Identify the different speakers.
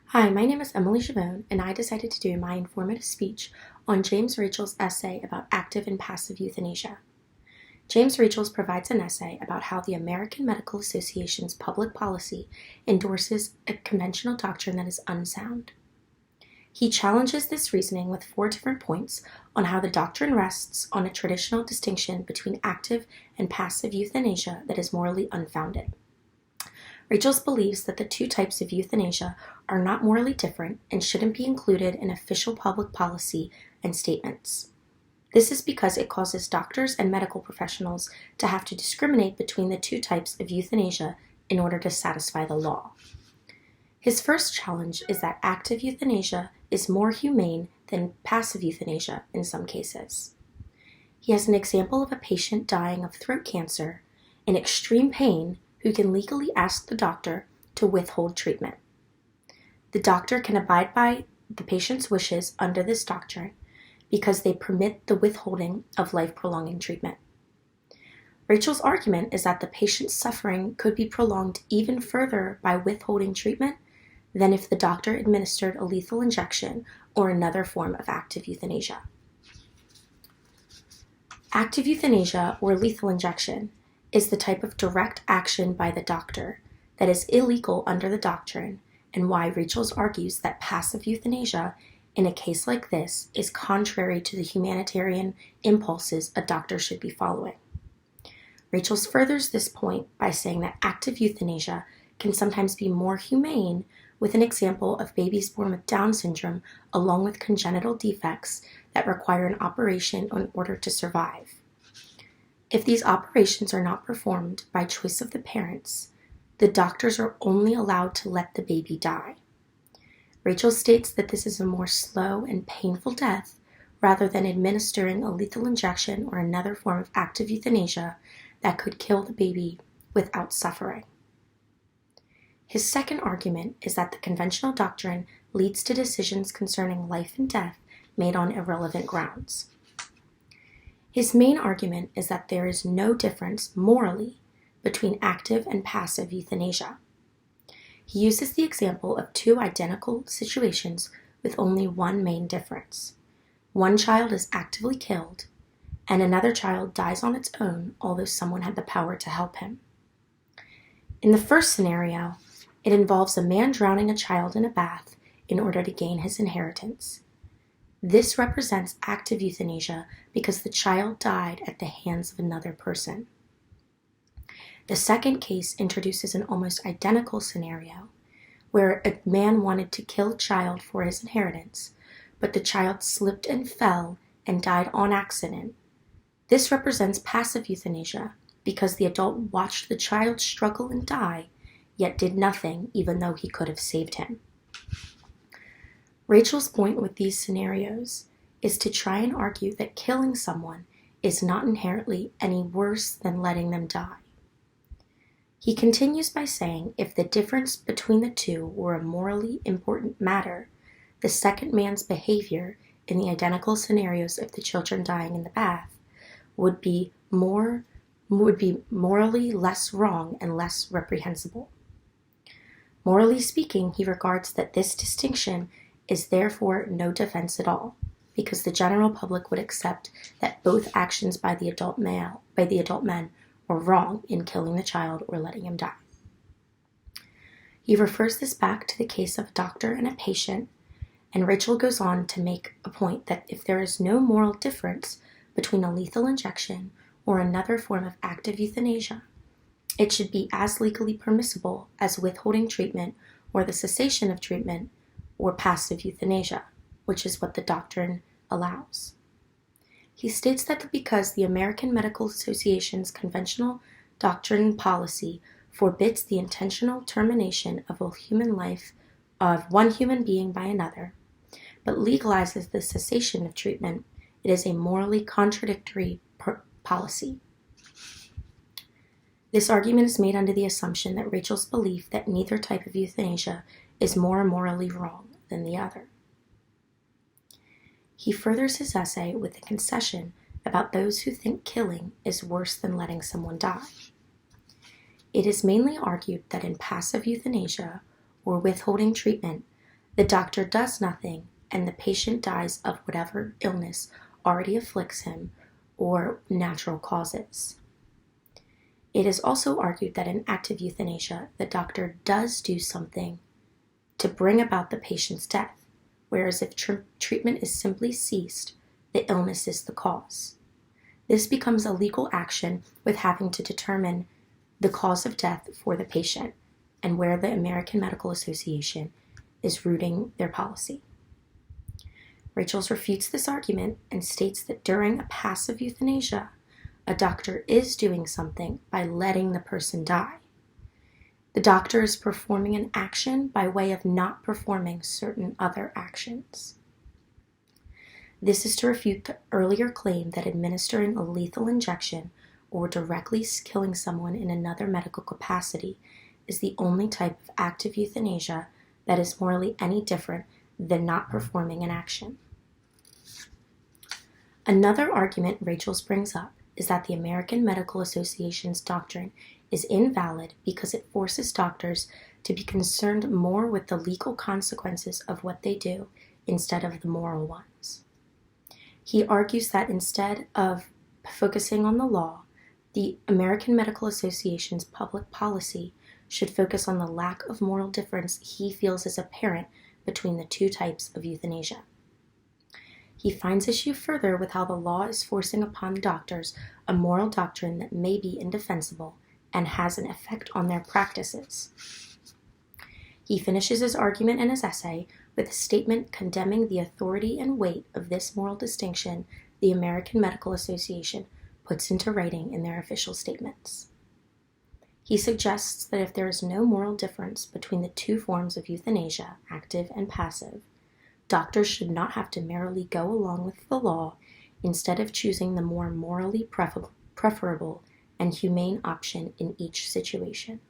Speaker 1: Hi, my name is Emily Chavone, and I decided to do my informative speech on James Rachel's essay about active and passive euthanasia. James Rachel's provides an essay about how the American Medical Association's public policy endorses a conventional doctrine that is unsound. He challenges this reasoning with 4 different points on how the doctrine rests on a traditional distinction between active and passive euthanasia that is morally unfounded. Rachel's believes that the 2 types of euthanasia are not morally different and shouldn't be included in official public policy and statements. This is because it causes doctors and medical professionals to have to discriminate between the 2 types of euthanasia in order to satisfy the law. His first challenge is that active euthanasia is more humane than passive euthanasia in some cases. He has an example of a patient dying of throat cancer in extreme pain who can legally ask the doctor to withhold treatment. The doctor can abide by the patient's wishes under this doctrine because they permit the withholding of life-prolonging treatment. Rachel's argument is that the patient's suffering could be prolonged even further by withholding treatment than if the doctor administered a lethal injection or another form of active euthanasia. Active euthanasia, or lethal injection, is the type of direct action by the doctor that is illegal under the doctrine, and why Rachel's argues that passive euthanasia in a case like this is contrary to the humanitarian impulses a doctor should be following. Rachel's furthers this point by saying that active euthanasia can sometimes be more humane, with an example of babies born with Down syndrome along with congenital defects that require an operation in order to survive. If these operations are not performed by choice of the parents, the doctors are only allowed to let the baby die. Rachel states that this is a more slow and painful death rather than administering a lethal injection or another form of active euthanasia that could kill the baby without suffering. His second argument is that the conventional doctrine leads to decisions concerning life and death made on irrelevant grounds. His main argument is that there is no difference morally between active and passive euthanasia. He uses the example of 2 identical situations with only one main difference. One child is actively killed, and another child dies on its own, although someone had the power to help him. In the first scenario, it involves a man drowning a child in a bath in order to gain his inheritance. This represents active euthanasia because the child died at the hands of another person. The second case introduces an almost identical scenario where a man wanted to kill a child for his inheritance, but the child slipped and fell and died on accident. This represents passive euthanasia because the adult watched the child struggle and die, yet did nothing even though he could have saved him. Rachel's point with these scenarios is to try and argue that killing someone is not inherently any worse than letting them die. He continues by saying if the difference between the 2 were a morally important matter, the second man's behavior in the identical scenarios of the children dying in the bath would be morally less wrong and less reprehensible. Morally speaking, he regards that this distinction is therefore no defense at all, because the general public would accept that both actions by the adult men were wrong in killing the child or letting him die. He refers this back to the case of a doctor and a patient, and Rachel goes on to make a point that if there is no moral difference between a lethal injection or another form of active euthanasia, it should be as legally permissible as withholding treatment or the cessation of treatment or passive euthanasia, which is what the doctrine allows. He states that because the American Medical Association's conventional doctrine policy forbids the intentional termination of a human life of one human being by another, but legalizes the cessation of treatment, it is a morally contradictory policy. This argument is made under the assumption that Rachel's belief that neither type of euthanasia is more morally wrong than the other. He furthers his essay with a concession about those who think killing is worse than letting someone die. It is mainly argued that in passive euthanasia, or withholding treatment, The doctor does nothing, and the patient dies of whatever illness already afflicts him or natural causes. It is also argued that in active euthanasia, the doctor does do something to bring about the patient's death, whereas if treatment is simply ceased, the illness is the cause. This becomes a legal action with having to determine the cause of death for the patient, and where the American Medical Association is rooting their policy. Rachels refutes this argument and states that during a passive euthanasia, a doctor is doing something by letting the person die. The doctor is performing an action by way of not performing certain other actions. This is to refute the earlier claim that administering a lethal injection or directly killing someone in another medical capacity is the only type of active euthanasia that is morally any different than not performing an action. Another argument Rachels brings up is that the American Medical Association's doctrine is invalid because it forces doctors to be concerned more with the legal consequences of what they do instead of the moral ones. He argues that instead of focusing on the law, the American Medical Association's public policy should focus on the lack of moral difference he feels is apparent between the two types of euthanasia. He finds issue further with how the law is forcing upon doctors a moral doctrine that may be indefensible and has an effect on their practices. He finishes his argument in his essay with a statement condemning the authority and weight of this moral distinction the American Medical Association puts into writing in their official statements. He suggests that if there is no moral difference between the two forms of euthanasia, active and passive, doctors should not have to merely go along with the law instead of choosing the more morally preferable and humane option in each situation.